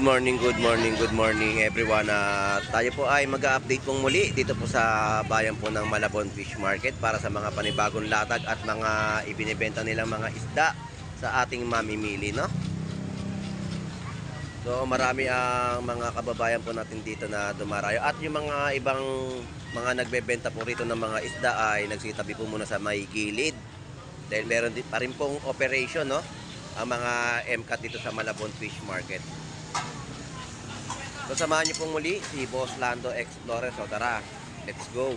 Good morning, good morning, good morning everyone. Tayo po ay mag-update pong muli dito po sa bayan po ng Malabon Fish Market para sa mga panibagong latag at mga ibinibenta nilang mga isda sa ating mamimili, no? So marami ang mga kababayan po natin dito na dumarayo at yung mga ibang mga nagbebenta po rito ng mga isda ay nagsitabi po muna sa may gilid dahil meron din pa rin pong operation, no? Ang mga MCAT dito sa Malabon Fish Market. So samahan niyo pong muli si Boss Lando Explorer. So tara, let's go.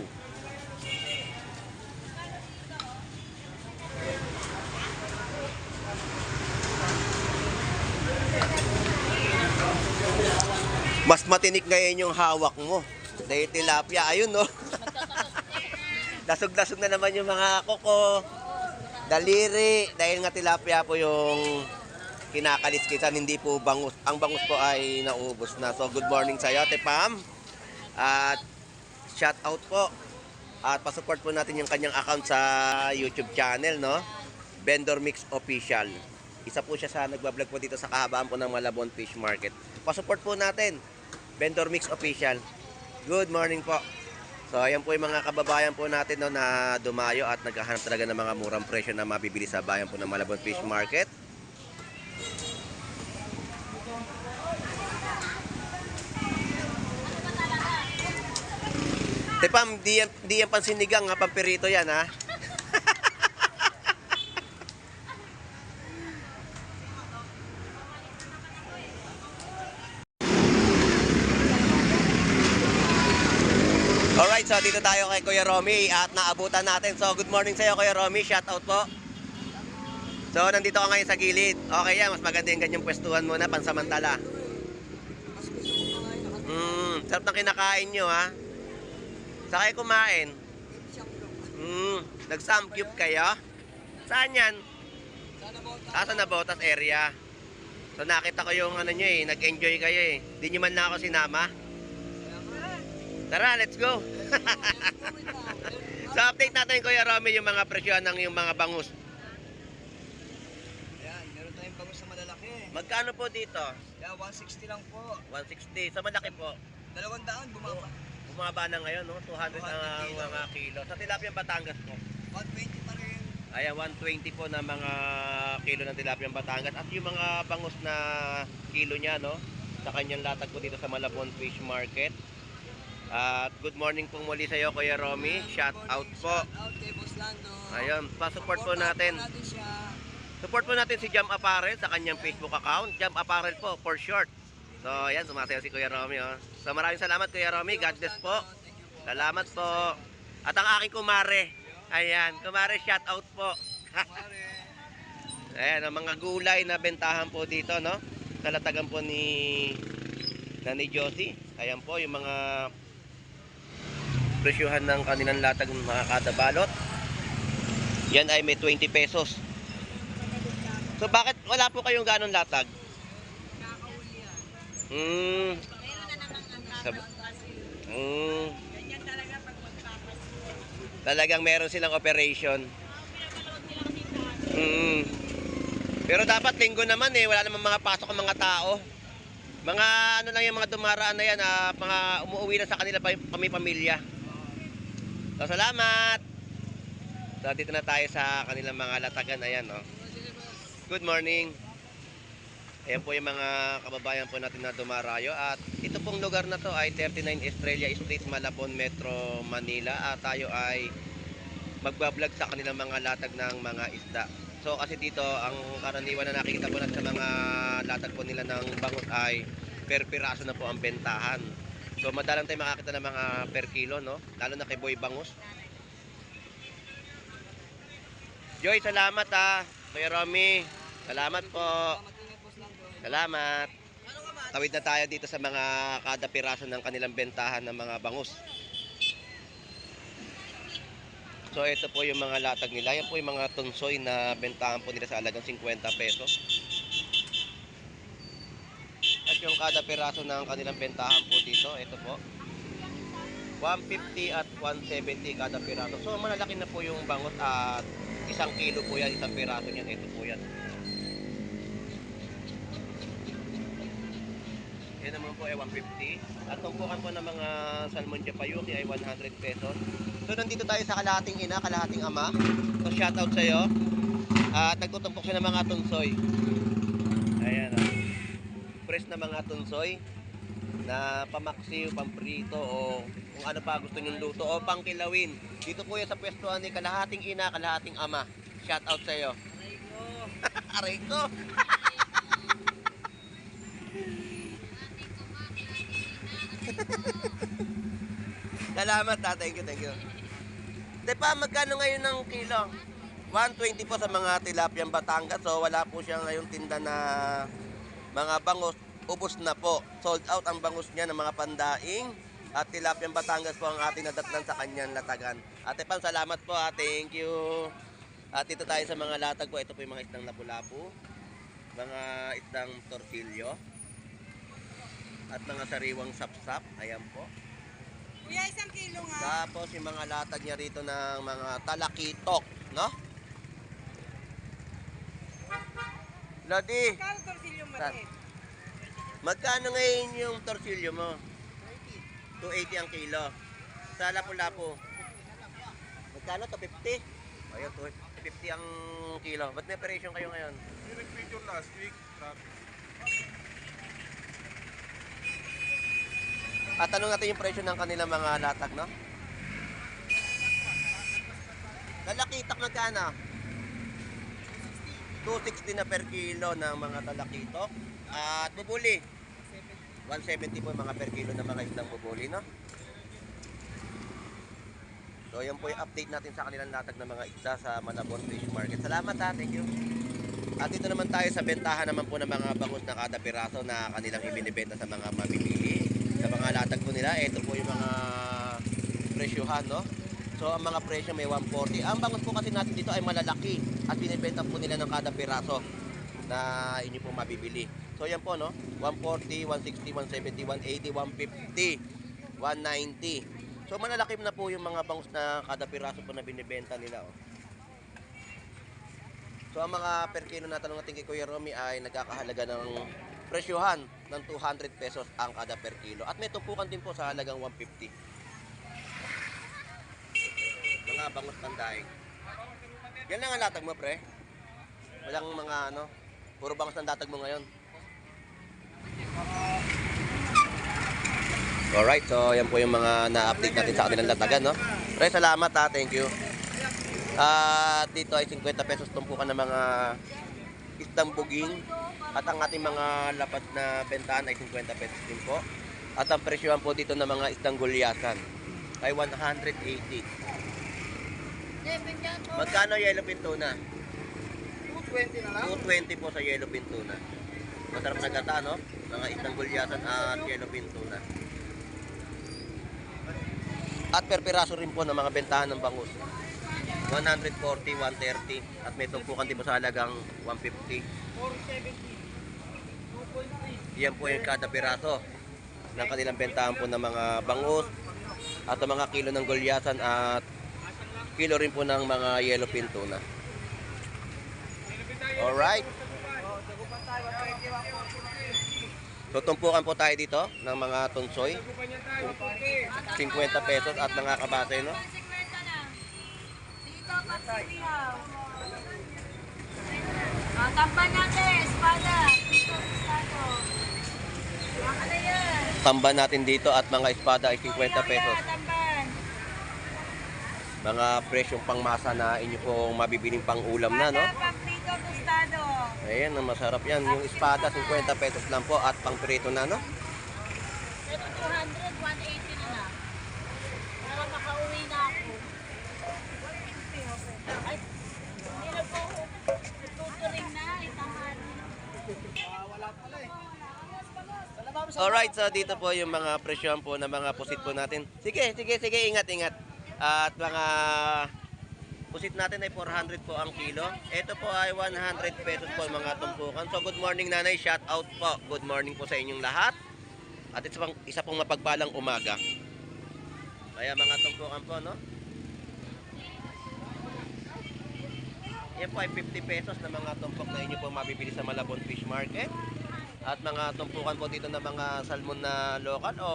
Mas matinik ngayon yung hawak mo. Dahil tilapia, ayun no. Dasog-dasog na naman yung mga koko, daliri, dahil nga tilapia po yung kinakaliskisan, hindi po bangus. Ang bangus po ay naubos na. So good morning sa iyo, Ate Pam. At shout out po. At pa-support po natin yung kanyang account sa YouTube channel, no? Vendor Mix Official. Isa po siya sa nagbablog po dito sa kahabaan po ng Malabon Fish Market. Pa-support po natin, Vendor Mix Official. Good morning po. So ayan po yung mga kababayan po natin, no, na dumayo at naghahanap talaga ng mga murang presyo na mabibili sa bayan po ng Malabon Fish Market. Tepam, di yan pansinigang ha, pampirito yan ha. Alright, so dito tayo kay Kuya Romy at naabutan natin. So good morning sa iyo Kuya Romy, shout out po. So nandito ka ngayon sa gilid. Okay yan, mas maganda yung ganyang pwestuhan muna pansamantala. Sarap ng kinakain nyo ha. Saan kayo kumain? Nag-samgyup kayo? Saan yan? Sa Nabotas area. So nakita ko yung ano nyo nag-enjoy kayo eh. Di nyo man na ako sinama. Tara, let's go. So update natin Kuya Romy yung mga presyo ng yung mga bangus. Ayan, meron tayong bangus na malalaki. Magkano po dito? Yeah, 160 lang po. 160. Sa malaki po? 200 bumaba. Bumaba na ngayon, no? 200 ang mga kilo. Sa tilapia Batangas po? 120 pa rin. Ayan, 120 po na mga kilo ng tilapia Batangas. At yung mga bangus na kilo niya, no? Sa kanyang latag po dito sa Malabon Fish Market. At good morning po muli sa iyo Kuya Romy. Shout out po. Shout out kay Boss Lando. Ayun, pa-support po natin. Support po natin si Jam Apparel sa kanyang Facebook account. Jam Apparel po, for short. So, ayan, sumasayaw si Kuya Romy. Oh. So, maraming salamat Kuya Romy. God bless po. Salamat po. At ang aking kumare. Ayan, kumare, shout out po. Ayan, ang mga gulay na bentahan po dito, no? Sa latagan po ni Josie. Ayan po, yung mga presyuhan ng kanilang latag mga kada balot. Yan ay may 20 pesos. So bakit wala po kayong ganon latag? Meron na namang ganyan talaga pag magpapas. Talagang meron silang operation. Pinapanood nila kasi sa Pero dapat linggo naman wala namang mga pasok ang mga tao. Mga ano lang yung mga dumaraan na yan, mga umuwi na sa kanila kami pamilya. So salamat. So dito na tayo sa kanilang mga latagan. Ayan, no? Good morning. Ayan po yung mga kababayan po natin na dumarayo. At ito pong lugar na to ay 39 Estrella Street, Malabon, Metro Manila. At tayo ay magbablog sa kanilang mga latag ng mga isda. So kasi dito ang karaniwan na nakikita po natin sa mga latag po nila ng bangus ay per piraso na po ang bentahan. So madalang tayo makakita ng mga per kilo, no? Lalo na kay Boy Bangus. Joy, salamat Kuya Romy. Salamat po. Salamat. Tawid na tayo dito sa mga kada piraso ng kanilang bentahan ng mga bangus. So ito po yung mga latag nila. Yan po yung mga tunsoy na bentahan po nila sa halagang 50 pesos. At yung kada piraso ng kanilang bentahan po dito, ito po 150 at 170 kada piraso. So malalaki na po yung bangus at 1 kilo po yan, 1 piraso niyan. Ito po yan. Yan naman po ay 150. At tumpukan po ng mga salmon japayuki ay 100 pesos. So nandito tayo sa kalahating ina, kalahating ama. So shoutout sa iyo. At nagtutumpok siya ng mga tunsoy. Ayan o. Fresh na mga tunsoy na pamaksiw, pamprito o kung ano pa gusto nyong luto o pangkilawin. Dito po yan sa pwestuhan ni kalahating ina, kalahating ama. Shoutout sa iyo. Aray ko. Salamat ha, thank you. Di pa, magkano ngayon ng kilo? 120 po sa mga tilapiyang Batangas. So wala po siya ngayong tinda na mga bangus. Ubos na po. Sold out ang bangus niya ng mga pandaing. At tilapiyang Batangas po ang ating nadatnan sa kanyang latagan. Ate Pam, salamat po ha, thank you. At dito tayo sa mga latag po. Ito po yung mga isdang lapu-lapu. Mga isdang torsilyo. At mga sariwang sapsap. Ayan po. Kuya, 1 kilo nga. Tapos yung mga latag niya rito ng mga talakitok, no? Lodi, Kano torsilyo Saan? maliit? magkano ngayon yung torsilyo mo? 280 ang kilo. Sa lapu-lapu? Magkano to? 50? Ayun, 250 ang kilo. Ba't may operation kayo ngayon? Yung nag-video last week, traffic. At tanong natin yung presyo ng kanilang mga latag, no? Talakitok magkano? 260 na per kilo ng mga talakitok. At bubuli, 170 po yung mga per kilo ng mga isdang bubuli, no? So, yan po yung update natin sa kanilang latag ng mga isda sa Malabon Fish Market. Salamat ha, thank you. At dito naman tayo sa bentahan naman po ng mga bangus na kada piraso na kanilang ibinibenta sa mga mabibili. Sa mga latag po nila, ito po yung mga presyohan, no? So, ang mga presyo may 140. Ang bangus po kasi natin dito ay malalaki at binibenta po nila ng kada piraso na inyo po mabibili. So, yan po, no? 140, 160, 170, 180, 150, 190. So, malalaki na po yung mga bangus na kada piraso po na binibenta nila, oh. So, ang mga per kilo na tanong natin kay Kuya Romy ay nagkakahalaga ng presyohan ng 200 pesos ang kada per kilo. At may tumpukan din po sa halagang 150. Mga bangus pandaing. Yan lang ang latag mo, pre. Walang mga ano, puro bangus ang latag mo ngayon. Alright, so yan po yung mga na-update natin sa kanilang latagan, no? Pre, salamat ha, thank you. At dito ay 50 pesos tumpukan ng mga isdang buging. At ang ating mga lapad na bentahan ay 50 pesos din po. At ang presyohan po dito ng mga isdang gulyasan ay 180. Magkano yellowfin tuna? 220 na lang. 220 po sa yellowfin tuna. Masarap na gata, no? Mga isdang gulyasan at yellowfin tuna. At per piraso rin po ng mga bentahan ng bangus. 140, 130. At may tumpukan din po sa halagang 150. 2.3. Yan po yung kada piraso ng kanilang bentahan po ng mga bangus at ang mga kilo ng gulyasan at kilo rin po ng mga yellowfin tuna. Alright. So tumpukan po tayo dito ng mga tunsoy. 50 pesos at mga kabase, no? Dito, paksiwihaw. Tampan natin, espada. Dito, estado. Baka na yan. Tamban natin dito at mga espada ay 50 pesos. Tamban. Mga presyong pangmasa na inyo pong mabibiling pang ulam na, no? Pampito, tostado. Ayan, ang masarap yan. Yung espada, 50 pesos lang po at pang prito na, no? Ito 200, 180 na lang. Para makauwi na ako. Ay, hindi na po. Tuturing na, itahan. Wala pala eh. Alright, so dito po yung mga presyon po ng mga pusit po natin. Sige, ingat. At mga pusit natin ay 400 po ang kilo. Ito po ay 100 pesos po ang mga tumpukan. So good morning nanay, shout out po. Good morning po sa inyong lahat. At isa pong mapagpalang umaga. Kaya mga tumpukan po, no? Yan po ay 50 pesos na mga tumpok na inyo po mabibili sa Malabon Fish Market. At mga tumpukan po dito ng mga salmon na local o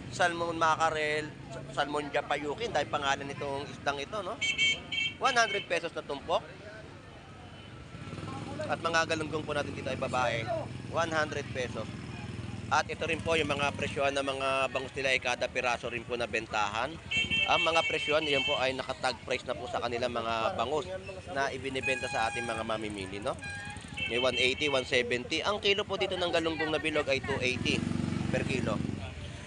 salmon mackerel, salmon japayukin dahil pangalan nitong isdang ito, no? 100 pesos na tumpok. At mga galunggong po natin dito ay babae, 100 pesos. At ito rin po yung mga presyohan ng mga bangus nila ay kada piraso rin po na bentahan. Ang mga presyohan, yan po ay nakatag price na po sa kanilang mga bangus na ibinibenta sa ating mga mamimili, no? May 180, 170. Ang kilo po dito ng galunggong na bilog ay 280 per kilo.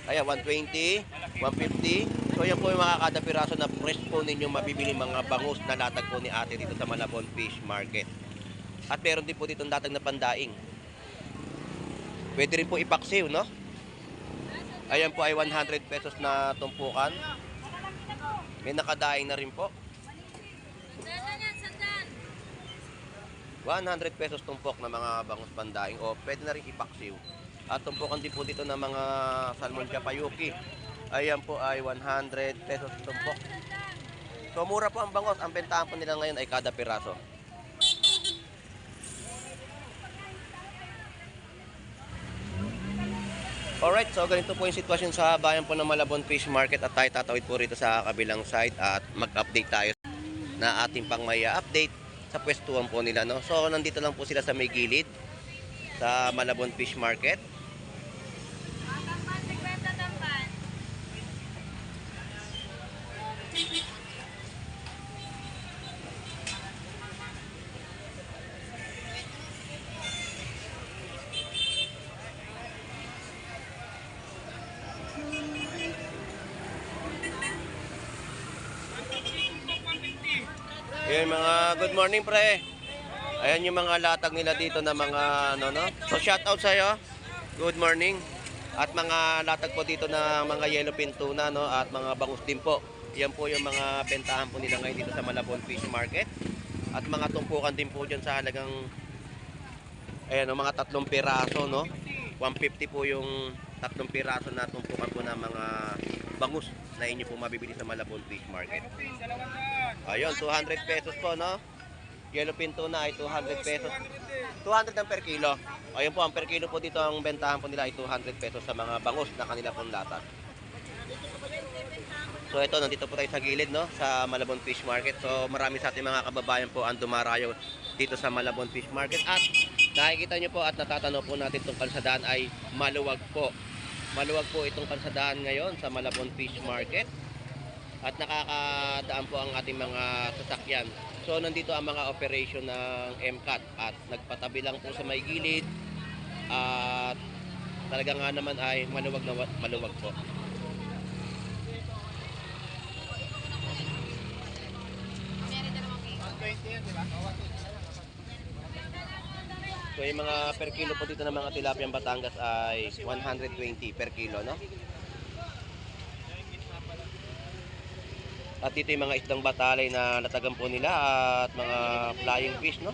Kaya 120, 150. So yan po yung mga kada piraso na fresh po ninyong mabibili mga bangus na latag po ni ate dito sa Malabon Fish Market. At meron din po dito latag na pandaing. Pwede rin po ipaksiw, no? Ayan po ay 100 pesos na tumpukan. May nakadaing na rin po. 100 pesos tumpok na mga bangus pandaing o pwede na rin ipaksiw. At tumpukan din po dito ng mga salmon japayuki. Ayan po ay 100 pesos tumpok. So mura po ang bangus. Ang bentahan po nila ngayon ay kada piraso. Alright, so ganito po yung sitwasyon sa bayan po ng Malabon Fish Market at tayo tatawid po rito sa kabilang site at mag-update tayo na ating pang maya update sa pwestuhan po nila, no? So nandito lang po sila sa may gilid sa Malabon Fish Market. Ayan mga good morning pre. Ayan yung mga latag nila dito na mga ano, no? So shout out sa iyo. Good morning. At mga latag po dito na mga yellowfin tuna, no? At mga bangus din po. Yan po yung mga bentahan po nila ngayon dito sa Malabon Fish Market. At mga tumpukan din po dyan sa halagang ayan, no, mga 3 piraso, no? 150 po yung 3 piraso na tumpukan po ng mga bangus na inyo po mabibili sa Malabon Fish Market. Ayun, 200 pesos po, no? Yellowfin tuna ay 200 pesos. 200 ang per kilo. Ayun po, ang per kilo po dito ang bentahan po nila ay 200 pesos sa mga bangus na kanila pong latag. So ito, nandito po tayo sa gilid, no? Sa Malabon Fish Market. So marami sa ating mga kababayan po ang dumarayo dito sa Malabon Fish Market. At nakikita nyo po at natatanaw po natin itong kalsadaan ay maluwag po. Maluwag po itong kalsadaan ngayon sa Malabon Fish Market. At nakakadaan po ang ating mga sasakyan. So nandito ang mga operation ng MCAT at nagpatabi lang po sa may gilid. At talaga nga naman ay maluwag na maluwag po. So yung mga per kilo po dito ng mga tilapiyang Batangas ay 120 per kilo, no? At dito yung mga isdang batalay na latagan po nila at mga flying fish, no?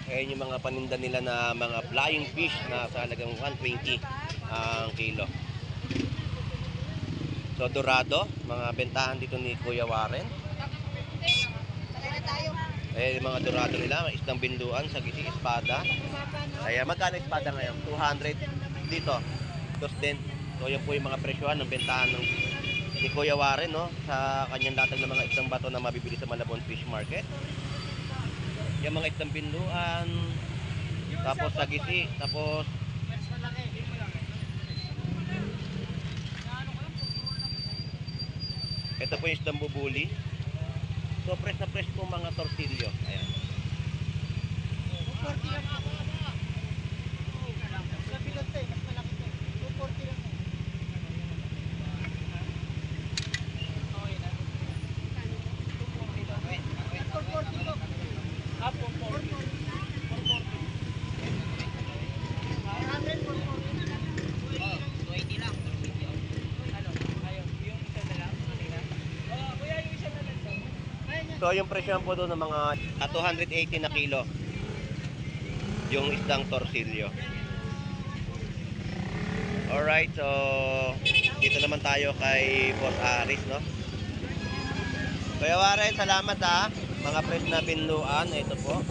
Ayan yung mga paninda nila na mga flying fish na sa halagang 120 ang kilo. So dorado, mga bentahan dito ni Kuya Warren. Eh mga dorado nila, may isdang binduan sa gisi espada. Kaya magkano espada ngayon? 200 dito. Dos din. So yan po yung mga presyohan ng bentahan ng ni Kuya Warren, no? Sa kanyang latag ng mga isdang bato na mabibili sa Malabon Fish Market. Yung mga isdang binduan, tapos sa gisi, tapos ito po yung isdang bubuli. So fresh na fresh po mga tortilyo. Ayan. So yung presyo po doon ng mga 280 na kilo yung isdang torsilyo. Alright, so dito naman tayo kay Boss Aris, no? Kuya Warren, salamat ha. Mga fresh na binluan, ito po.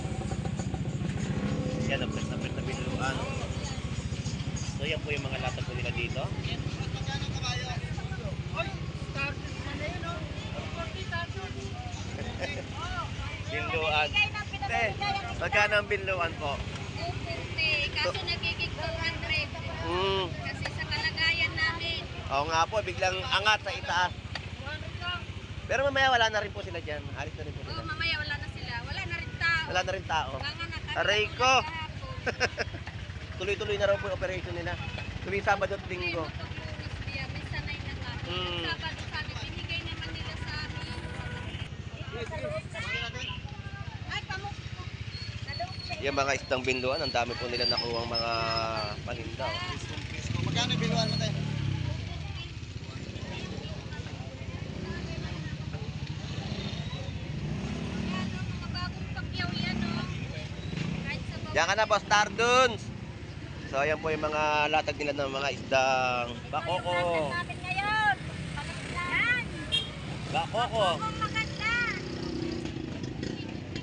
Yan, ang fresh na binluan. So yan po yung mga lata po nila dito. Binluan. Te, magkano ang binluan po? 250, kaso nagiging 200. Hmm. Kasi sa kalagayan namin. Oo nga po, biglang angat sa itaas. Pero mamaya wala na rin po sila dyan. Alis na rin po Oo, sila. mamaya wala na sila. Wala na rin tao. Wala na rin tao. Kanga na kami Aray natulog ko! kahapon. Tuloy-tuloy na raw po yung operation nila. Tuwing Sabado at Hindi Linggo. mo pag-Lunes biya, may sanay na kami. Mm. Sabado sabi, binigay naman nila sa amin. Ay, pamuk. Yung mga isdang binluan, ang dami po nila nakuha mga paninda. Magkano yung biluan mo tayo? Yan, mga bagong pakyaw yan, oh. Kahit sa bawah. Diyan ka na, Boss Tarduns! So, ayan po yung mga latag nila ng mga isdang bakoko. natin ngayon. Yan. Bakoko. Kung maganda.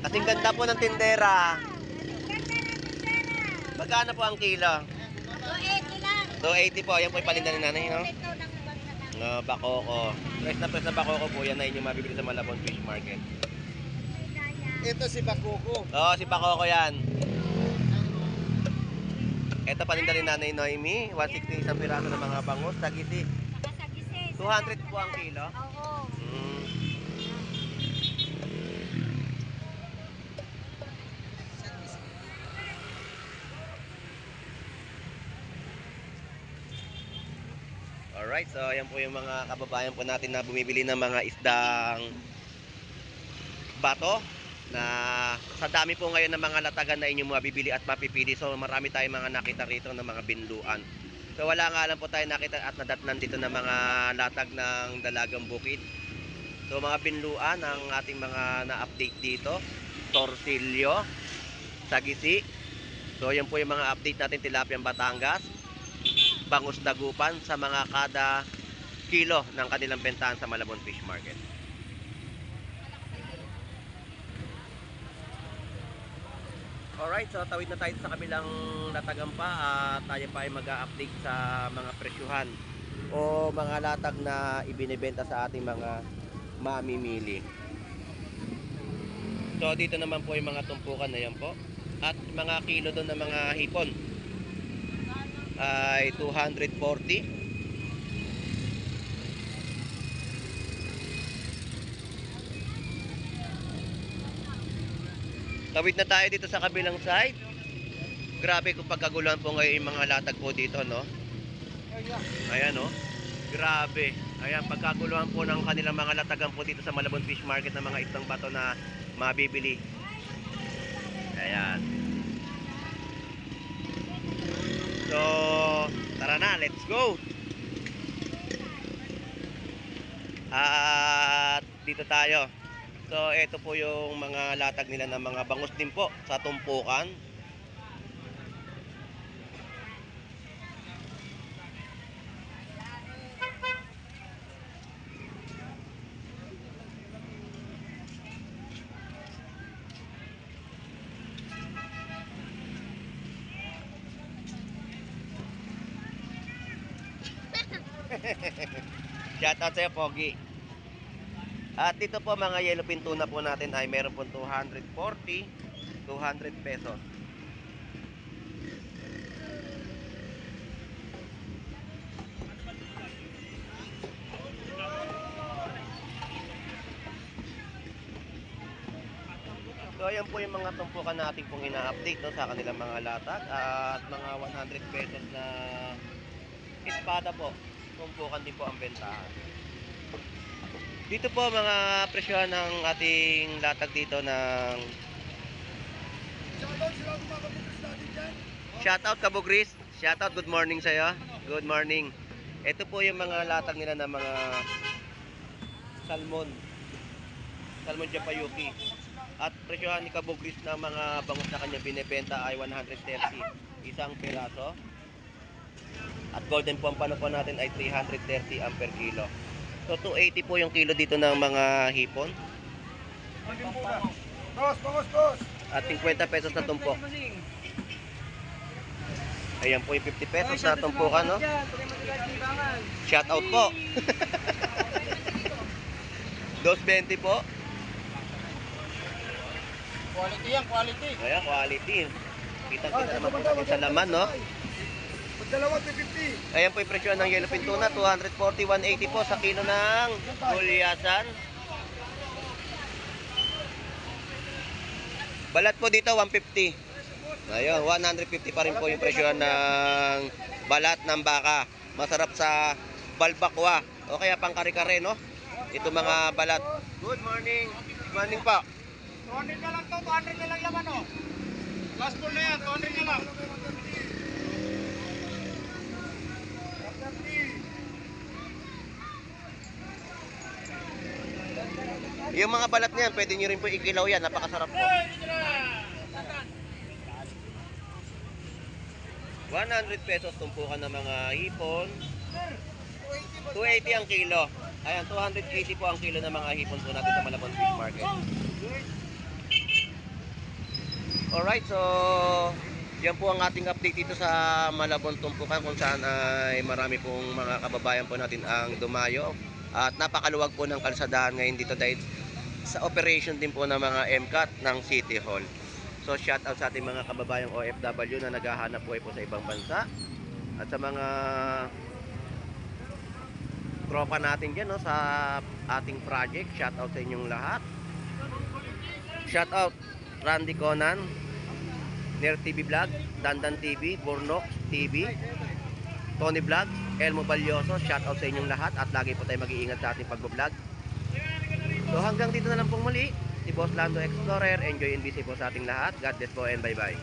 Kasing ganda po ng tindera. Ganda natin sana. Magkano po ang kilo? 280 lang. 280 po. Ayan po yung paninda ni nanay, no? Ito ng bangka lang. No, bakoko. Fresh na bakoko po. Yan na inyong mabibili sa Malabon Fish Market. Ito si Bakuko. Oo, si bakoko yan. Ito paninda ni Nanay Noemi. 160 isang piraso ng mga bangus. Tagisi. Saka sa gisi. 200 po ang kilo. Oo. Mm. Alright, so ayan po yung mga kababayan po natin na bumibili ng mga isdang bato na sa dami po ngayon ng mga latagan na inyong mabibili at mapipili. So marami tayong mga nakita rito ng mga binluan. So wala nga lang po tayo nakita at nadatnan dito ng mga latag ng Dalagang Bukid. So mga binluan ang ating mga na-update dito. Torsilyo, Sagisi. So yan po yung mga update natin, Tilapiang Batangas, Bangus Dagupan sa mga kada kilo ng kanilang bentahan sa Malabon Fish Market. Alright, so tawid na tayo sa kabilang latagan pa at tayo pa ay mag-a-update sa mga presyuhan o mga latag na ibinibenta sa ating mga mamimili. So dito naman po yung mga tumpukan na yan po at mga kilo doon ng mga hipon ay 240. Tawid na tayo dito sa kabilang side. Grabe kung pagkaguluhan po ngayon yung mga latag po dito, no? Ayan, no? Grabe. Ayan, pagkaguluhan po ng kanilang mga latagan po dito sa Malabon Fish Market ng mga isdang bato na mabibili. Ayan. So, tara na, let's go! At dito tayo. So, ito po yung mga latag nila ng mga bangus din po sa tumpukan. Shoutout sa'yo, Pogi. At dito po mga yellowfin tuna po natin ay meron po 240, 200 pesos. So ayan po yung mga tumpukan natin pong ina-update, no, sa kanilang mga latag at mga 100 pesos na espada po. Tumpukan din po ang bentahan. Dito po mga presyohan ng ating latag dito ng shoutout Kabugris. Shoutout, good morning sa'yo. Good morning. Ito po yung mga latag nila ng mga salmon. Salmon Japayuki. At presyohan ni Kabugris na mga bangus na kanya binibenta ay 130 isang piraso. At golden pompano po natin ay 330 ang per kilo. So 280 po yung kilo dito ng mga hipon. Boss! At 50 pesos na tumpok. Ayan po yung 50 pesos na tumpukan, no? Shout out po. 220 po. Quality yan, quality. Ayan, quality. Kitang-kita naman po natin sa laman, no? Pagdalawa, 250. Ayan po yung presyo ng yellow fin tuna, 240, 180 po sa kilo ng gulyasan. Balat po dito, 150. Ayun, 150 pa rin po yung presyo ng balat ng baka. Masarap sa balbakwa o kaya pang kare-kare, no? Ito mga balat. Good morning. Good morning po. 200 na lang to, 200 na lang laman oh. Last full na yan, 200 na lang. Yung mga balat niyan, pwede nyo rin po ikilaw yan. Napakasarap po. 100 pesos tumpukan ng mga hipon. 280 ang kilo. Ayan, 280 po ang kilo ng mga hipon po natin sa Malabon Fish Market. Alright, so yan po ang ating update dito sa Malabon Tumpukan, kung saan ay marami pong mga kababayan po natin ang dumayo. At napakaluwag po ng kalsadahan ngayon dito dahil sa operation din po ng mga MCAT ng City Hall. So shout out sa ating mga kababayang OFW na naghahanap buhay po sa ibang bansa. At sa mga tropa natin dyan, no, sa ating project, shout out sa inyong lahat. Shout out Randy Conan, Ner TV Vlog, Dandan TV, Bornox TV, Tony Vlog, Elmo Balyoso. Shout out sa inyong lahat at lagi po tayo mag-iingat sa ating pag-vlog. So hanggang dito na lang pong muli, si Boss Lando Explorer. Enjoy and busy po sa ating lahat. God bless po and bye bye.